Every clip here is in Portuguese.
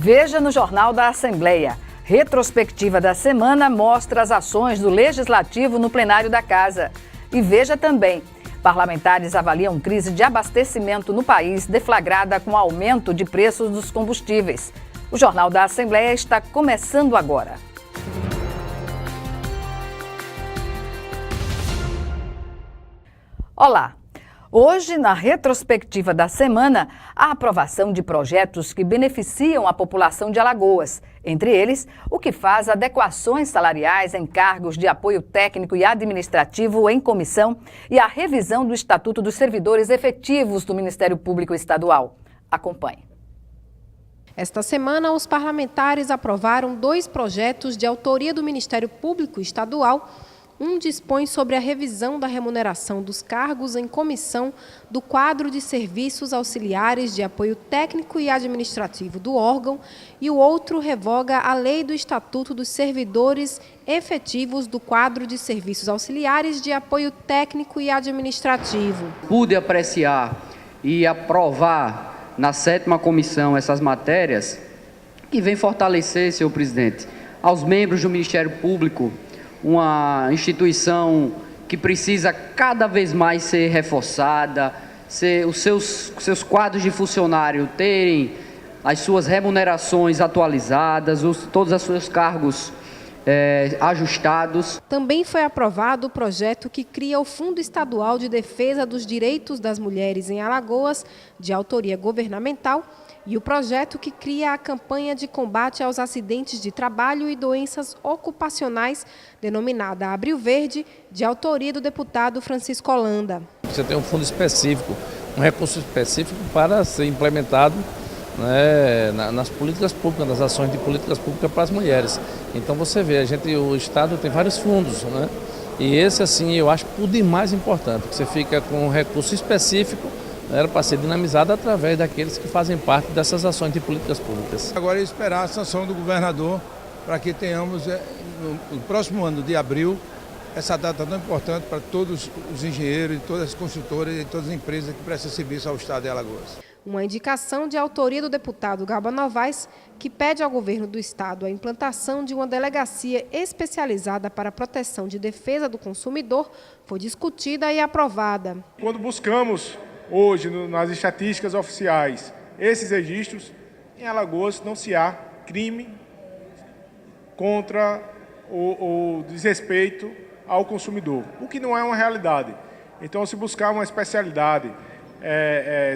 Veja no Jornal da Assembleia. Retrospectiva da semana mostra as ações do Legislativo no plenário da Casa. E veja também, parlamentares avaliam crise de abastecimento no país deflagrada com aumento de preços dos combustíveis. O Jornal da Assembleia está começando agora. Olá! Hoje, na retrospectiva da semana, a aprovação de projetos que beneficiam a população de Alagoas. Entre eles, o que faz adequações salariais em cargos de apoio técnico e administrativo em comissão e a revisão do Estatuto dos Servidores Efetivos do Ministério Público Estadual. Acompanhe. Esta semana, os parlamentares aprovaram 2 projetos de autoria do Ministério Público Estadual. Um dispõe sobre a revisão da remuneração dos cargos em comissão do quadro de serviços auxiliares de apoio técnico e administrativo do órgão e o outro revoga a lei do Estatuto dos Servidores Efetivos do quadro de serviços auxiliares de apoio técnico e administrativo. Pude apreciar e aprovar na 7ª comissão essas matérias que vem fortalecer, senhor presidente, aos membros do Ministério Público, uma instituição que precisa cada vez mais ser reforçada, os seus quadros de funcionário terem as suas remunerações atualizadas, todos os seus cargos ajustados. Também foi aprovado o projeto que cria o Fundo Estadual de Defesa dos Direitos das Mulheres em Alagoas, de autoria governamental, e o projeto que cria a campanha de combate aos acidentes de trabalho e doenças ocupacionais, denominada Abril Verde, de autoria do deputado Francisco Holanda. Você tem um fundo específico, um recurso específico para ser implementado, né, nas políticas públicas, nas ações de políticas públicas para as mulheres. Então você vê, o Estado tem vários fundos, né? E esse, assim, eu acho por demais importante, porque você fica com um recurso específico, era para ser dinamizado através daqueles que fazem parte dessas ações de políticas públicas. Agora é esperar a sanção do governador para que tenhamos, no próximo ano de abril, essa data tão importante para todos os engenheiros, todas as construtoras e todas as empresas que prestam serviço ao Estado de Alagoas. Uma indicação de autoria do deputado Galba Novaes, que pede ao governo do Estado a implantação de uma delegacia especializada para a proteção de defesa do consumidor, foi discutida e aprovada. Quando buscamos hoje, nas estatísticas oficiais, esses registros, em Alagoas não se há crime contra o desrespeito ao consumidor, o que não é uma realidade. Então, se buscar uma especialidade,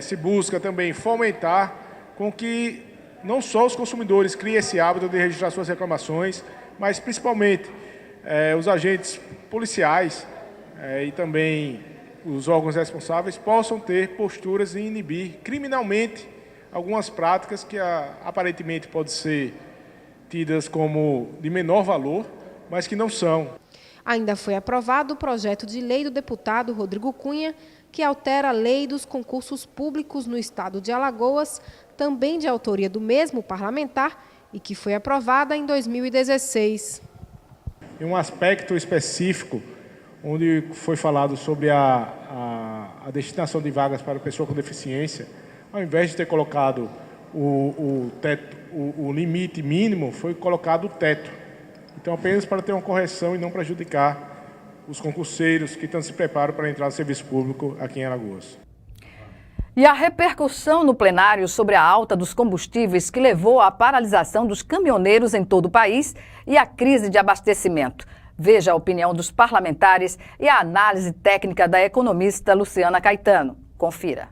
se busca também fomentar com que não só os consumidores criem esse hábito de registrar suas reclamações, mas principalmente os agentes policiais e também os órgãos responsáveis possam ter posturas em inibir criminalmente algumas práticas que aparentemente podem ser tidas como de menor valor, mas que não são. Ainda foi aprovado o projeto de lei do deputado Rodrigo Cunha, que altera a lei dos concursos públicos no estado de Alagoas, também de autoria do mesmo parlamentar, e que foi aprovada em 2016. Em um aspecto específico, onde foi falado sobre a destinação de vagas para pessoa com deficiência, ao invés de ter colocado o limite mínimo, foi colocado o teto. Então, apenas para ter uma correção e não prejudicar os concurseiros que se preparam para entrar no serviço público aqui em Alagoas. E a repercussão no plenário sobre a alta dos combustíveis que levou à paralisação dos caminhoneiros em todo o país e à crise de abastecimento. Veja a opinião dos parlamentares e a análise técnica da economista Luciana Caetano. Confira.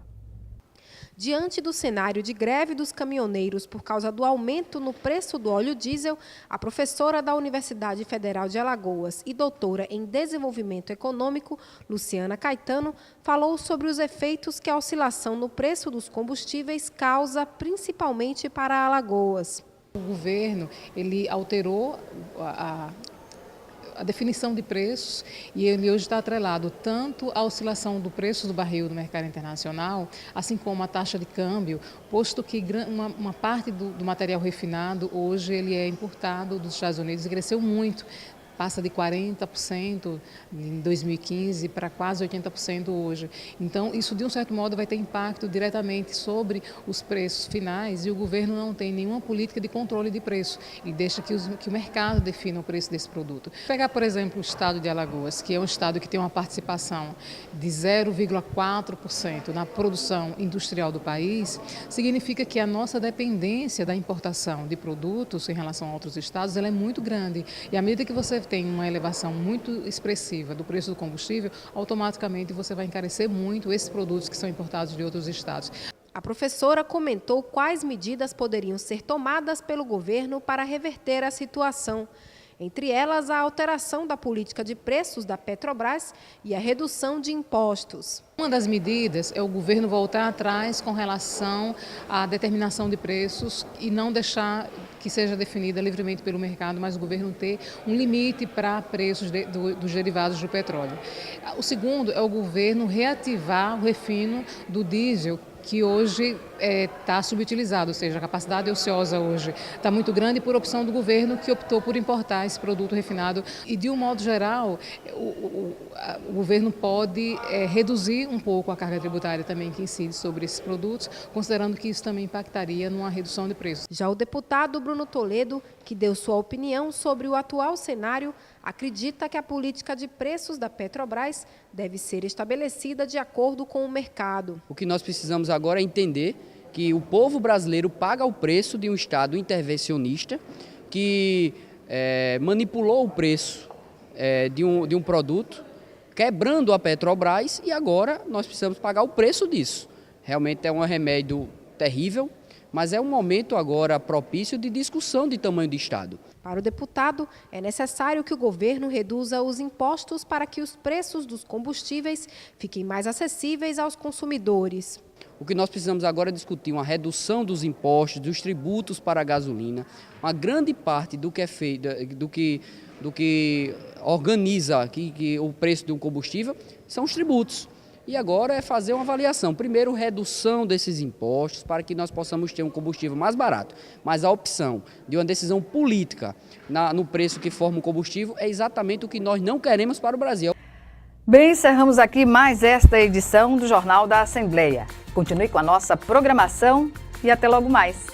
Diante do cenário de greve dos caminhoneiros por causa do aumento no preço do óleo diesel, a professora da Universidade Federal de Alagoas e doutora em Desenvolvimento Econômico, Luciana Caetano, falou sobre os efeitos que a oscilação no preço dos combustíveis causa, principalmente para Alagoas. O governo ele alterou a definição de preços e ele hoje está atrelado tanto à oscilação do preço do barril do mercado internacional, assim como a taxa de câmbio, posto que uma parte do material refinado hoje ele é importado dos Estados Unidos e cresceu muito. passa de 40% em 2015 para quase 80% hoje. Então, isso de um certo modo vai ter impacto diretamente sobre os preços finais e o governo não tem nenhuma política de controle de preço e deixa que o mercado defina o preço desse produto. Pegar, por exemplo, o estado de Alagoas, que é um estado que tem uma participação de 0,4% na produção industrial do país, significa que a nossa dependência da importação de produtos em relação a outros estados ela é muito grande. E à medida que você tem uma elevação muito expressiva do preço do combustível, automaticamente você vai encarecer muito esses produtos que são importados de outros estados. A professora comentou quais medidas poderiam ser tomadas pelo governo para reverter a situação. Entre elas, a alteração da política de preços da Petrobras e a redução de impostos. Uma das medidas é o governo voltar atrás com relação à determinação de preços e não deixar que seja definida livremente pelo mercado, mas o governo ter um limite para preços dos derivados do petróleo. O segundo é o governo reativar o refino do diesel, que hoje está subutilizado, ou seja, a capacidade ociosa hoje está muito grande por opção do governo que optou por importar esse produto refinado. E, de um modo geral, o governo pode reduzir um pouco a carga tributária também que incide sobre esses produtos, considerando que isso também impactaria numa redução de preços. Já o deputado Bruno Toledo, que deu sua opinião sobre o atual cenário, acredita que a política de preços da Petrobras deve ser estabelecida de acordo com o mercado. O que nós precisamos agora é entender que o povo brasileiro paga o preço de um Estado intervencionista que manipulou o preço de um produto, quebrando a Petrobras, e agora nós precisamos pagar o preço disso. Realmente é um remédio terrível, mas é um momento agora propício de discussão de tamanho de Estado. Para o deputado, é necessário que o governo reduza os impostos para que os preços dos combustíveis fiquem mais acessíveis aos consumidores. O que nós precisamos agora é discutir uma redução dos impostos, dos tributos para a gasolina. Uma grande parte do que é feito, do que organiza o preço de um combustível são os tributos. E agora é fazer uma avaliação. Primeiro, redução desses impostos para que nós possamos ter um combustível mais barato. Mas a opção de uma decisão política no preço que forma o combustível é exatamente o que nós não queremos para o Brasil. Bem, encerramos aqui mais esta edição do Jornal da Assembleia. Continue com a nossa programação e até logo mais.